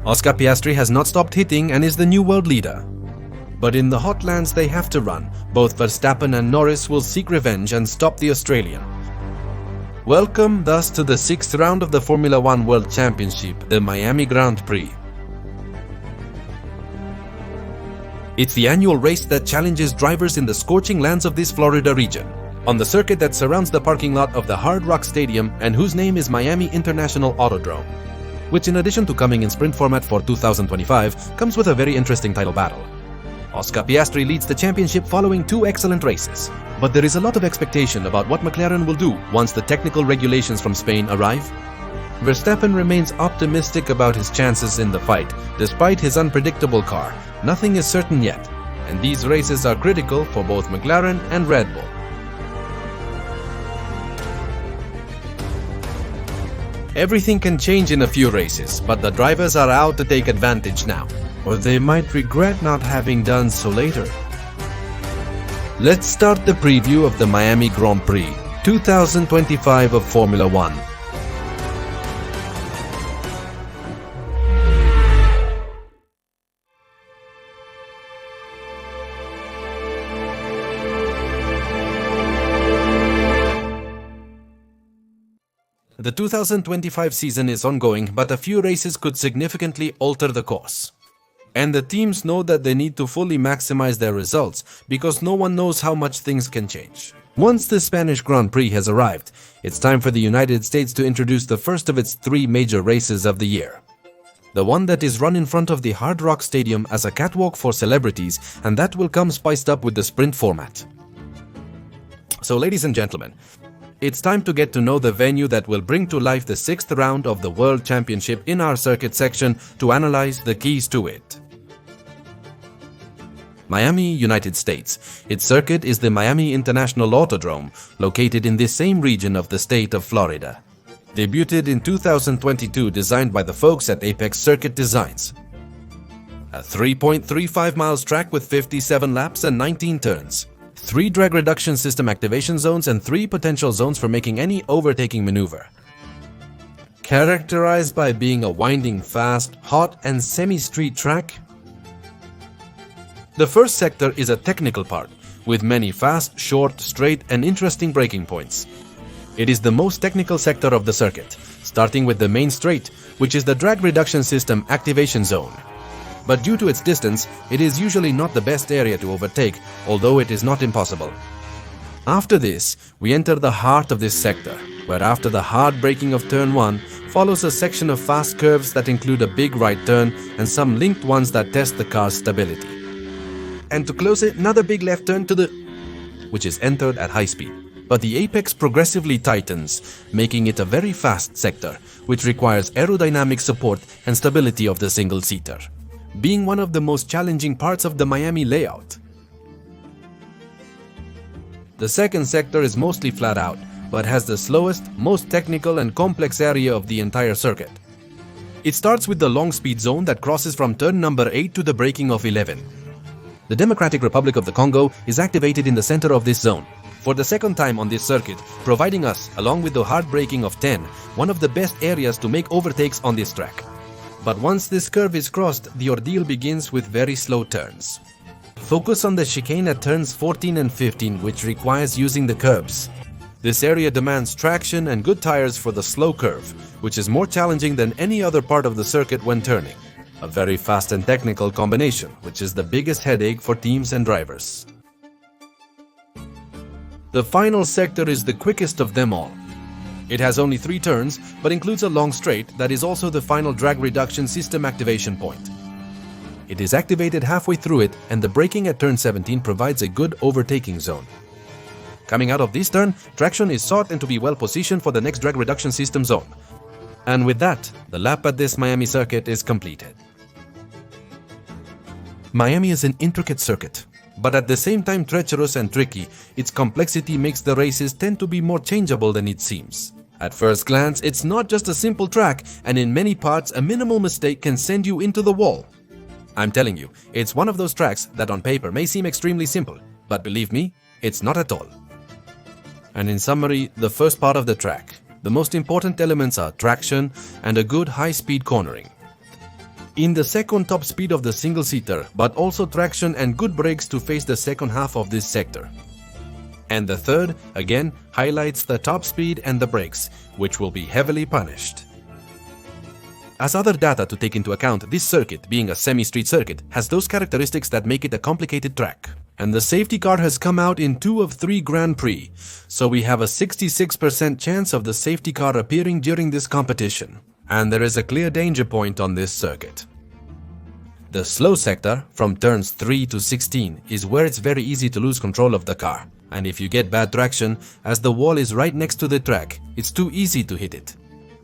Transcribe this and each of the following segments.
Oscar Piastri has not stopped hitting and is the new world leader. But in the hotlands they have to run, both Verstappen and Norris will seek revenge and stop the Australian. Welcome thus to the 6th round of the Formula One World Championship, the Miami Grand Prix. It's the annual race that challenges drivers in the scorching lands of this Florida region, on the circuit that surrounds the parking lot of the Hard Rock Stadium and whose name is Miami International Autodrome, which in addition to coming in sprint format for 2025, comes with a very interesting title battle. Oscar Piastri leads the championship following 2 excellent races, but there is a lot of expectation about what McLaren will do once the technical regulations from Spain arrive. Verstappen remains optimistic about his chances in the fight, despite his unpredictable car. Nothing is certain yet, and these races are critical for both McLaren and Red Bull. Everything can change in a few races, but the drivers are out to take advantage now, or they might regret not having done so later. Let's start the preview of the Miami Grand Prix 2025 of Formula One. The 2025 season is ongoing, but a few races could significantly alter the course. And the teams know that they need to fully maximize their results, because no one knows how much things can change. Once the Spanish Grand Prix has arrived, it's time for the United States to introduce the first of its 3 major races of the year. The one that is run in front of the Hard Rock Stadium as a catwalk for celebrities, and that will come spiced up with the sprint format. So ladies and gentlemen, it's time to get to know the venue that will bring to life the 6th round of the World Championship in our circuit section to analyze the keys to it. Miami, United States. Its circuit is the Miami International Autodrome, located in the same region of the state of Florida. Debuted in 2022, designed by the folks at Apex Circuit Designs. A 3.35 miles track with 57 laps and 19 turns. 3 drag reduction system activation zones and 3 potential zones for making any overtaking maneuver. Characterized by being a winding, fast, hot and semi-street track. The first sector is a technical part, with many fast, short, straight and interesting braking points. It is the most technical sector of the circuit, starting with the main straight, which is the drag reduction system activation zone. But due to its distance, it is usually not the best area to overtake, although it is not impossible. After this, we enter the heart of this sector, where after the hard braking of turn 1, follows a section of fast curves that include a big right turn and some linked ones that test the car's stability. And to close it, another big left turn which is entered at high speed. But the apex progressively tightens, making it a very fast sector, which requires aerodynamic support and stability of the single-seater, being one of the most challenging parts of the Miami layout. The second sector is mostly flat out, but has the slowest, most technical and complex area of the entire circuit. It starts with the long speed zone that crosses from turn number 8 to the braking of 11. The Democratic Republic of the Congo is activated in the center of this zone, for the second time on this circuit, providing us, along with the hard braking of 10, one of the best areas to make overtakes on this track. But once this curve is crossed, the ordeal begins with very slow turns. Focus on the chicane at turns 14 and 15, which requires using the curbs. This area demands traction and good tires for the slow curve, which is more challenging than any other part of the circuit when turning. A very fast and technical combination, which is the biggest headache for teams and drivers. The final sector is the quickest of them all. It has only 3 turns, but includes a long straight that is also the final drag reduction system activation point. It is activated halfway through it, and the braking at turn 17 provides a good overtaking zone. Coming out of this turn, traction is sought and to be well positioned for the next drag reduction system zone. And with that, the lap at this Miami circuit is completed. Miami is an intricate circuit, but at the same time treacherous and tricky. Its complexity makes the races tend to be more changeable than it seems. At first glance, it's not just a simple track, and in many parts a minimal mistake can send you into the wall. I'm telling you, it's one of those tracks that on paper may seem extremely simple, but believe me, it's not at all. And in summary, the first part of the track, the most important elements are traction and a good high-speed cornering. in the second top speed of the single-seater, but also traction and good brakes to face the second half of this sector. And the third, again, highlights the top speed and the brakes, which will be heavily punished. As other data to take into account, this circuit, being a semi-street circuit, has those characteristics that make it a complicated track. And the safety car has come out in 2 of 3 Grand Prix, so we have a 66% chance of the safety car appearing during this competition. And there is a clear danger point on this circuit. The slow sector, from turns 3 to 16, is where it's very easy to lose control of the car. And if you get bad traction, as the wall is right next to the track, it's too easy to hit it.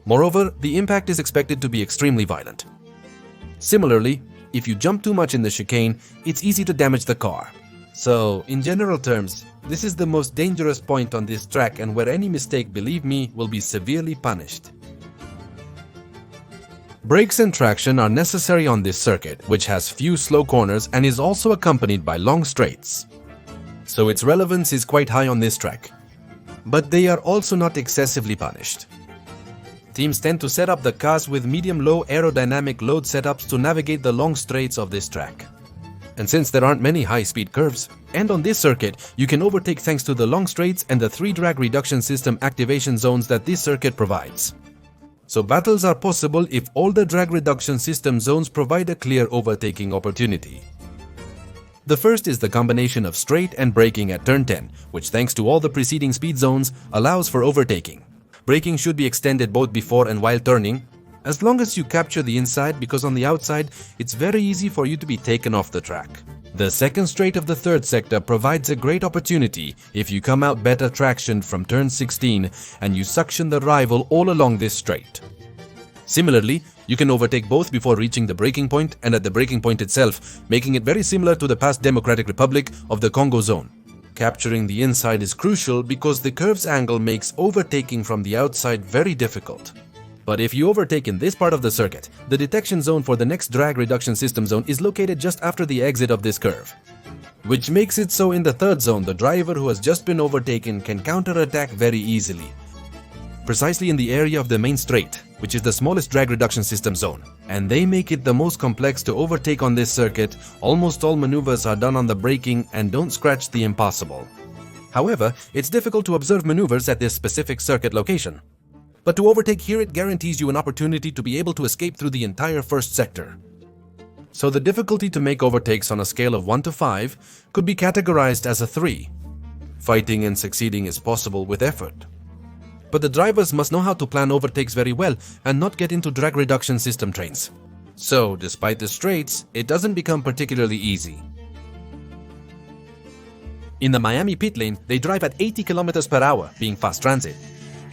Moreover, the impact is expected to be extremely violent. Similarly, if you jump too much in the chicane, it's easy to damage the car. So, in general terms, this is the most dangerous point on this track, and where any mistake, believe me, will be severely punished. Brakes and traction are necessary on this circuit, which has few slow corners and is also accompanied by long straights. So its relevance is quite high on this track. But they are also not excessively punished. Teams tend to set up the cars with medium-low aerodynamic load setups to navigate the long straights of this track. And since there aren't many high-speed curves, and on this circuit, you can overtake thanks to the long straights and the 3 drag reduction system activation zones that this circuit provides. So battles are possible if all the drag reduction system zones provide a clear overtaking opportunity. The first is the combination of straight and braking at turn 10, which thanks to all the preceding speed zones, allows for overtaking. Braking should be extended both before and while turning, as long as you capture the inside, because on the outside, it's very easy for you to be taken off the track. The second straight of the third sector provides a great opportunity if you come out better tractioned from turn 16 and you suction the rival all along this straight. Similarly, you can overtake both before reaching the braking point and at the braking point itself, making it very similar to the past Democratic Republic of the Congo zone. Capturing the inside is crucial because the curve's angle makes overtaking from the outside very difficult. But if you overtake in this part of the circuit, the detection zone for the next drag reduction system zone is located just after the exit of this curve. Which makes it so in the third zone, the driver who has just been overtaken can counterattack very easily. Precisely in the area of the main straight, which is the smallest drag reduction system zone. And they make it the most complex to overtake on this circuit. Almost all maneuvers are done on the braking and don't scratch the impossible. However, it's difficult to observe maneuvers at this specific circuit location. But to overtake here, it guarantees you an opportunity to be able to escape through the entire first sector. So the difficulty to make overtakes on a scale of 1 to 5 could be categorized as a 3. Fighting and succeeding is possible with effort. But the drivers must know how to plan overtakes very well and not get into drag reduction system trains. So, despite the straights, it doesn't become particularly easy. In the Miami pit lane, they drive at 80 km per hour, being fast transit.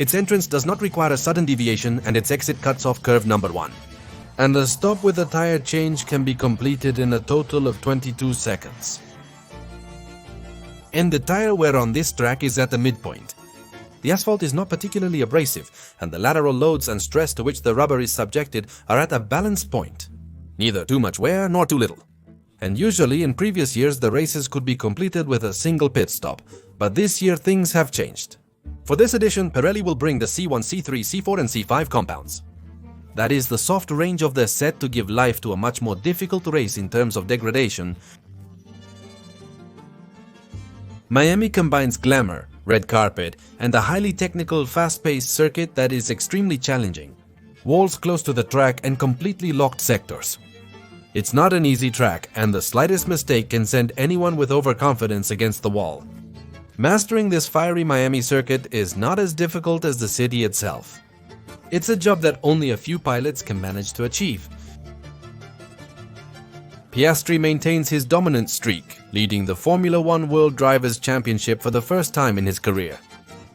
Its entrance does not require a sudden deviation and its exit cuts off curve number 1. And the stop with a tire change can be completed in a total of 22 seconds. And the tire wear on this track is at the midpoint. The asphalt is not particularly abrasive, and the lateral loads and stress to which the rubber is subjected are at a balanced point. Neither too much wear nor too little. And usually in previous years the races could be completed with a single pit stop, but this year things have changed. For this edition, Pirelli will bring the C1, C3, C4 and C5 compounds. That is the soft range of their set to give life to a much more difficult race in terms of degradation. Miami combines glamour, red carpet, and a highly technical, fast-paced circuit that is extremely challenging. Walls close to the track and completely locked sectors. It's not an easy track, and the slightest mistake can send anyone with overconfidence against the wall. Mastering this fiery Miami circuit is not as difficult as the city itself. It's a job that only a few pilots can manage to achieve. Piastri maintains his dominant streak, leading the Formula One World Drivers' Championship for the first time in his career.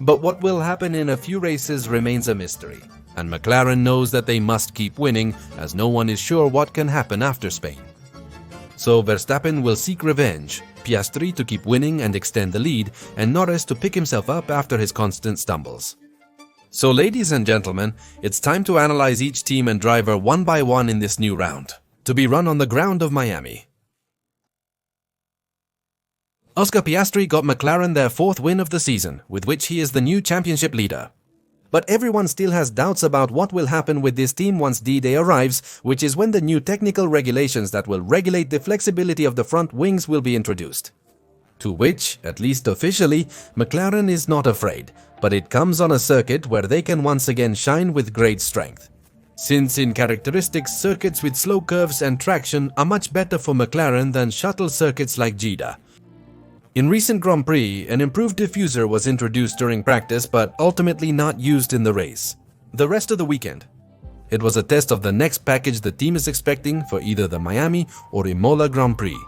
But what will happen in a few races remains a mystery, and McLaren knows that they must keep winning, as no one is sure what can happen after Spain. So Verstappen will seek revenge, Piastri to keep winning and extend the lead, and Norris to pick himself up after his constant stumbles. So ladies and gentlemen, it's time to analyze each team and driver one by one in this new round, to be run on the ground of Miami. Oscar Piastri got McLaren their 4th win of the season, with which he is the new championship leader. But everyone still has doubts about what will happen with this team once D-Day arrives, which is when the new technical regulations that will regulate the flexibility of the front wings will be introduced. To which, at least officially, McLaren is not afraid, but it comes on a circuit where they can once again shine with great strength. Since in characteristics, circuits with slow curves and traction are much better for McLaren than shuttle circuits like Jeddah. In recent Grand Prix, an improved diffuser was introduced during practice but ultimately not used in the race. The rest of the weekend, it was a test of the next package the team is expecting for either the Miami or Imola Grand Prix.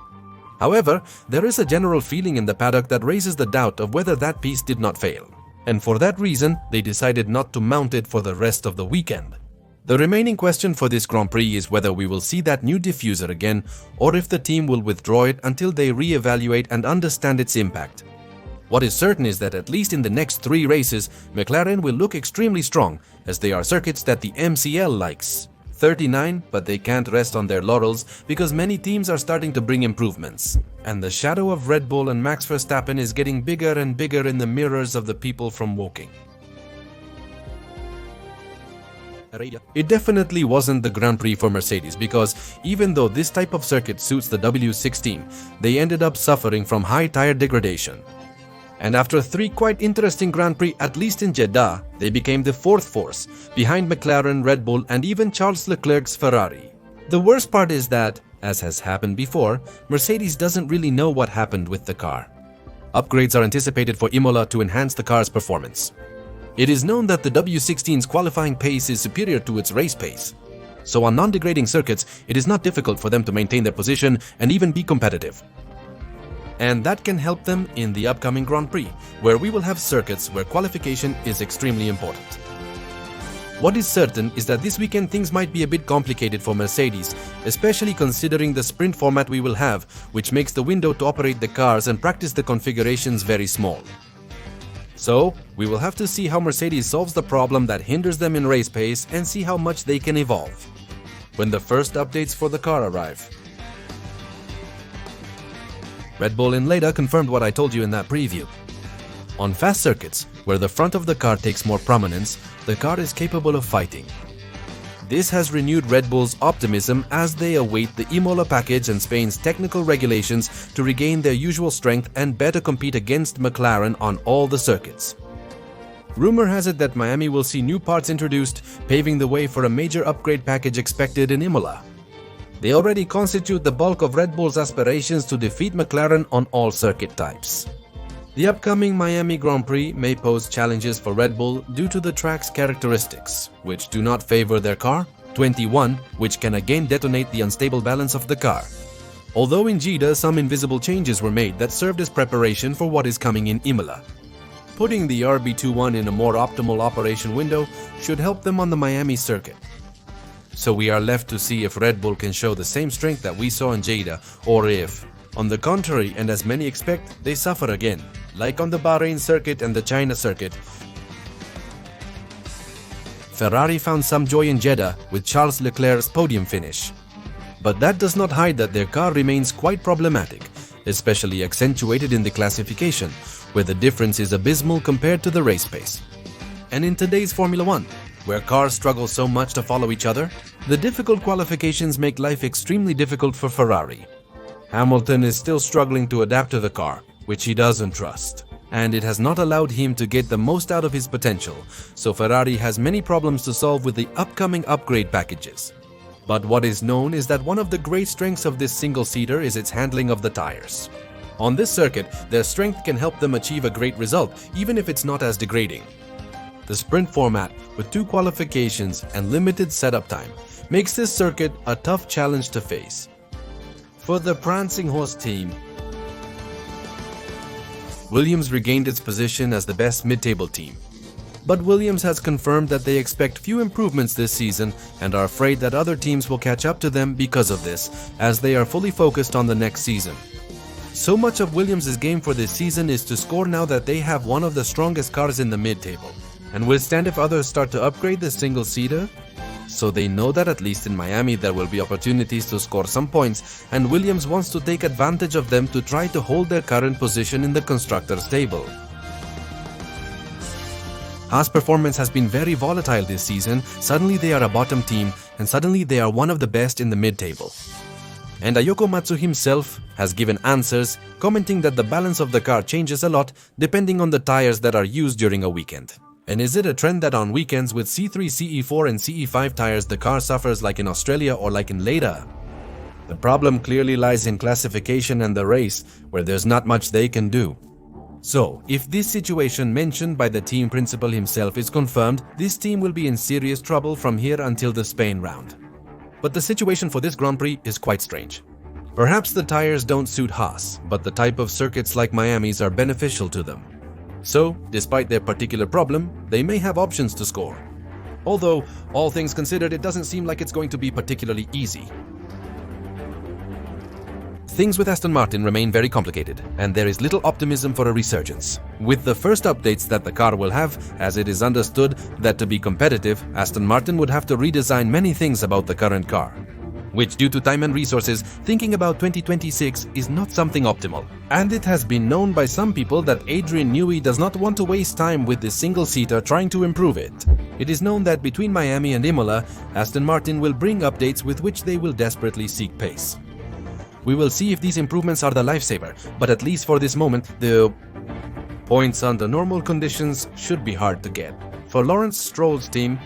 However, there is a general feeling in the paddock that raises the doubt of whether that piece did not fail, and for that reason, they decided not to mount it for the rest of the weekend. The remaining question for this Grand Prix is whether we will see that new diffuser again or if the team will withdraw it until they re-evaluate and understand its impact. What is certain is that at least in the next 3 races, McLaren will look extremely strong as they are circuits that the MCL likes. 39, but they can't rest on their laurels because many teams are starting to bring improvements. And the shadow of Red Bull and Max Verstappen is getting bigger and bigger in the mirrors of the people from Woking. It definitely wasn't the Grand Prix for Mercedes because even though this type of circuit suits the W16, they ended up suffering from high tire degradation. And after 3 quite interesting Grand Prix, at least in Jeddah, they became the 4th force, behind McLaren, Red Bull and even Charles Leclerc's Ferrari. The worst part is that, as has happened before, Mercedes doesn't really know what happened with the car. Upgrades are anticipated for Imola to enhance the car's performance. It is known that the W16's qualifying pace is superior to its race pace. So on non-degrading circuits, it is not difficult for them to maintain their position and even be competitive. And that can help them in the upcoming Grand Prix, where we will have circuits where qualification is extremely important. What is certain is that this weekend things might be a bit complicated for Mercedes, especially considering the sprint format we will have, which makes the window to operate the cars and practice the configurations very small. So, we will have to see how Mercedes solves the problem that hinders them in race pace and see how much they can evolve when the first updates for the car arrive. Red Bull in later confirmed what I told you in that preview. On fast circuits, where the front of the car takes more prominence, the car is capable of fighting. This has renewed Red Bull's optimism as they await the Imola package and Spain's technical regulations to regain their usual strength and better compete against McLaren on all the circuits. Rumor has it that Miami will see new parts introduced, paving the way for a major upgrade package expected in Imola. They already constitute the bulk of Red Bull's aspirations to defeat McLaren on all circuit types. The upcoming Miami Grand Prix may pose challenges for Red Bull due to the track's characteristics, which do not favor their car, 21, which can again detonate the unstable balance of the car. Although in Jeddah some invisible changes were made that served as preparation for what is coming in Imola. Putting the RB21 in a more optimal operation window should help them on the Miami circuit. So we are left to see if Red Bull can show the same strength that we saw in Jeddah, or if, on the contrary, and as many expect, they suffer again, like on the Bahrain circuit and the China circuit. Ferrari found some joy in Jeddah with Charles Leclerc's podium finish. But that does not hide that their car remains quite problematic, especially accentuated in the classification, where the difference is abysmal compared to the race pace. And in today's Formula 1, where cars struggle so much to follow each other, the difficult qualifications make life extremely difficult for Ferrari. Hamilton is still struggling to adapt to the car, which he doesn't trust, and it has not allowed him to get the most out of his potential, so Ferrari has many problems to solve with the upcoming upgrade packages. But what is known is that one of the great strengths of this single-seater is its handling of the tires. On this circuit, their strength can help them achieve a great result, even if it's not as degrading. The sprint format, with 2 qualifications and limited setup time, makes this circuit a tough challenge to face. For the prancing horse team, Williams regained its position as the best mid-table team. But Williams has confirmed that they expect few improvements this season and are afraid that other teams will catch up to them because of this, as they are fully focused on the next season. So much of Williams' game for this season is to score now that they have one of the strongest cars in the mid-table, and withstand if others start to upgrade the single-seater. So they know that at least in Miami there will be opportunities to score some points, and Williams wants to take advantage of them to try to hold their current position in the constructors' table. Haas' performance has been very volatile this season. Suddenly they are a bottom team, and suddenly they are one of the best in the mid-table. And Ayoko Matsu himself has given answers, commenting that the balance of the car changes a lot depending on the tires that are used during a weekend. And is it a trend that on weekends with C3, CE4 and CE5 tires the car suffers like in Australia or like in Leda? The problem clearly lies in classification and the race, where there's not much they can do. So, if this situation mentioned by the team principal himself is confirmed, this team will be in serious trouble from here until the Spain round. But the situation for this Grand Prix is quite strange. Perhaps the tires don't suit Haas, but the type of circuits like Miami's are beneficial to them. So, despite their particular problem, they may have options to score. Although, all things considered, it doesn't seem like it's going to be particularly easy. Things with Aston Martin remain very complicated, and there is little optimism for a resurgence. With the first updates that the car will have, as it is understood that to be competitive, Aston Martin would have to redesign many things about the current car. Which, due to time and resources, thinking about 2026 is not something optimal. And it has been known by some people that Adrian Newey does not want to waste time with this single-seater trying to improve it. It is known that between Miami and Imola, Aston Martin will bring updates with which they will desperately seek pace. We will see if these improvements are the lifesaver, but at least for this moment, the points under normal conditions should be hard to get. For Lawrence Stroll's team,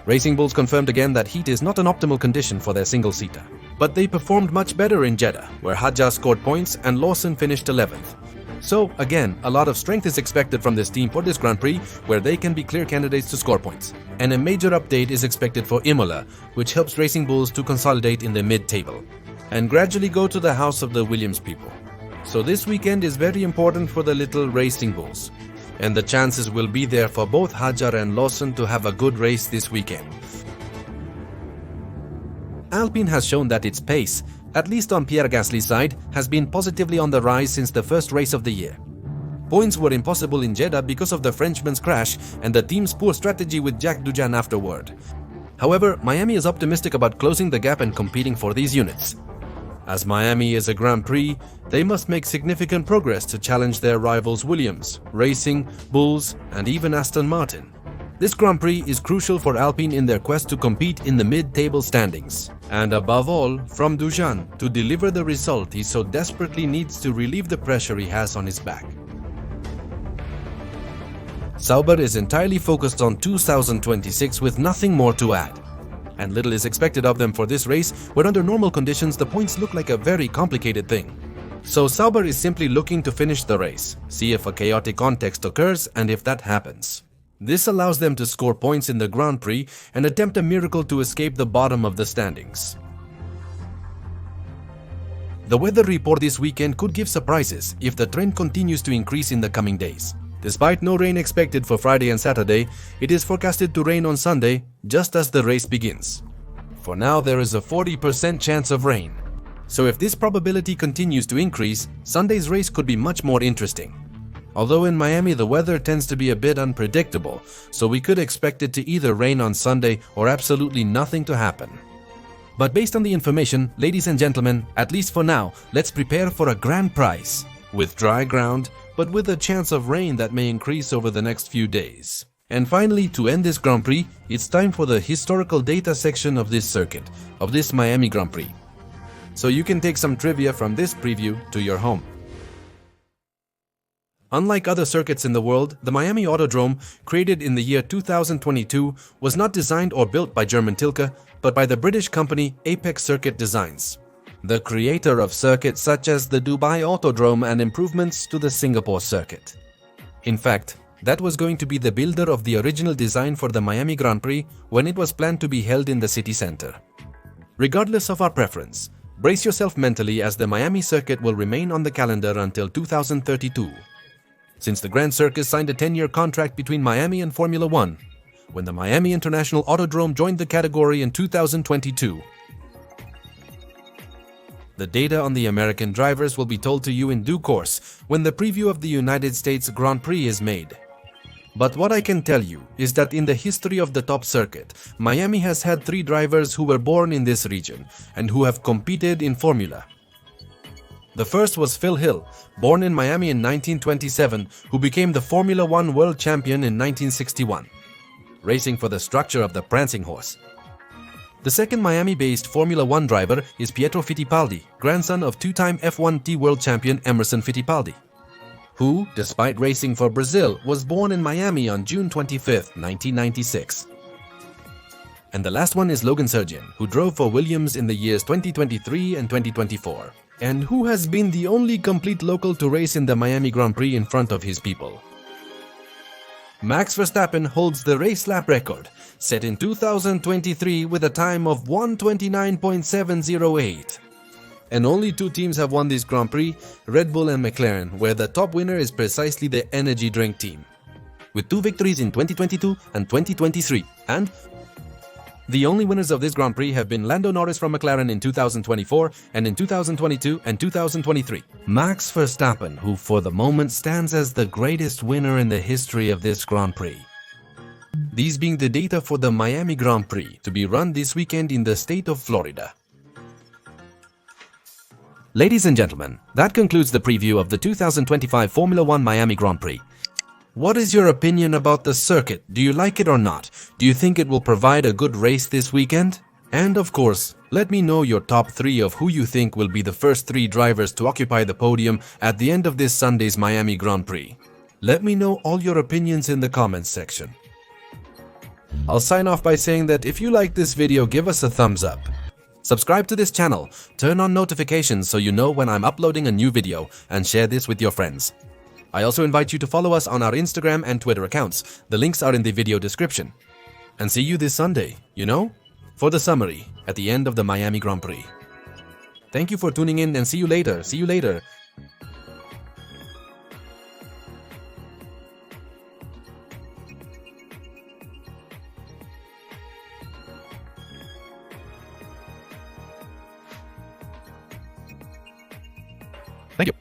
Racing Bulls confirmed again that heat is not an optimal condition for their single-seater. But they performed much better in Jeddah, where Hadjar scored points and Lawson finished 11th. So, again, a lot of strength is expected from this team for this Grand Prix, where they can be clear candidates to score points. And a major update is expected for Imola, which helps Racing Bulls to consolidate in the mid-table and gradually go to the house of the Williams people. So this weekend is very important for the little Racing Bulls, and the chances will be there for both Hadjar and Lawson to have a good race this weekend. Alpine has shown that its pace, at least on Pierre Gasly's side, has been positively on the rise since the first race of the year. Points were impossible in Jeddah because of the Frenchman's crash and the team's poor strategy with Jack Dujan afterward. However, Miami is optimistic about closing the gap and competing for these units. As Miami is a Grand Prix, they must make significant progress to challenge their rivals Williams, Racing, Bulls, and even Aston Martin. This Grand Prix is crucial for Alpine in their quest to compete in the mid-table standings. And above all, from Dujan to deliver the result he so desperately needs to relieve the pressure he has on his back. Sauber is entirely focused on 2026 with nothing more to add. And little is expected of them for this race, where under normal conditions the points look like a very complicated thing. So Sauber is simply looking to finish the race, see if a chaotic context occurs, and if that happens. This allows them to score points in the Grand Prix and attempt a miracle to escape the bottom of the standings. The weather report this weekend could give surprises if the trend continues to increase in the coming days. Despite no rain expected for Friday and Saturday, it is forecasted to rain on Sunday just as the race begins. For now, there is a 40% chance of rain. So if this probability continues to increase, Sunday's race could be much more interesting. Although in Miami the weather tends to be a bit unpredictable, so we could expect it to either rain on Sunday or absolutely nothing to happen. But based on the information, ladies and gentlemen, at least for now, let's prepare for a grand prize, with dry ground, but with a chance of rain that may increase over the next few days. And finally, to end this Grand Prix, it's time for the historical data section of this circuit, of this Miami Grand Prix. So you can take some trivia from this preview to your home. Unlike other circuits in the world, the Miami Autodrome, created in the year 2022, was not designed or built by German Tilke, but by the British company Apex Circuit Designs, the creator of circuits such as the Dubai Autodrome and improvements to the Singapore circuit. In fact, that was going to be the builder of the original design for the Miami Grand Prix when it was planned to be held in the city center. Regardless of our preference, brace yourself mentally as the Miami circuit will remain on the calendar until 2032. Since the Grand Circus signed a 10-year contract between Miami and Formula One, when the Miami International Autodrome joined the category in 2022. The data on the American drivers will be told to you in due course when the preview of the United States Grand Prix is made. But what I can tell you is that in the history of the top circuit, Miami has had 3 drivers who were born in this region and who have competed in Formula. The first was Phil Hill, born in Miami in 1927, who became the Formula One world champion in 1961, racing for the structure of the prancing horse. The second Miami-based Formula One driver is Pietro Fittipaldi, grandson of two-time F1 world champion Emerson Fittipaldi, who, despite racing for Brazil, was born in Miami on June 25, 1996. And the last one is Logan Sargent, who drove for Williams in the years 2023 and 2024, and who has been the only complete local to race in the Miami Grand Prix in front of his people. Max Verstappen holds the race lap record, set in 2023 with a time of 1:29.708. And only two teams have won this Grand Prix, Red Bull and McLaren, where the top winner is precisely the energy drink team, with 2 victories in 2022 and 2023. And the only winners of this Grand Prix have been Lando Norris from McLaren in 2024 and in 2022 and 2023. Max Verstappen, who for the moment stands as the greatest winner in the history of this Grand Prix. These being the data for the Miami Grand Prix, to be run this weekend in the state of Florida. Ladies and gentlemen, that concludes the preview of the 2025 Formula One Miami Grand Prix. What is your opinion about the circuit? Do you like it or not? Do you think it will provide a good race this weekend? And of course, let me know your top 3 of who you think will be the first 3 drivers to occupy the podium at the end of this Sunday's Miami Grand Prix. Let me know all your opinions in the comments section. I'll sign off by saying that if you like this video, give us a thumbs up. Subscribe to this channel, turn on notifications so you know when I'm uploading a new video, and share this with your friends. I also invite you to follow us on our Instagram and Twitter accounts. The links are in the video description. And see you this Sunday, for the summary at the end of the Miami Grand Prix. Thank you for tuning in and see you later. See you later. Thank you.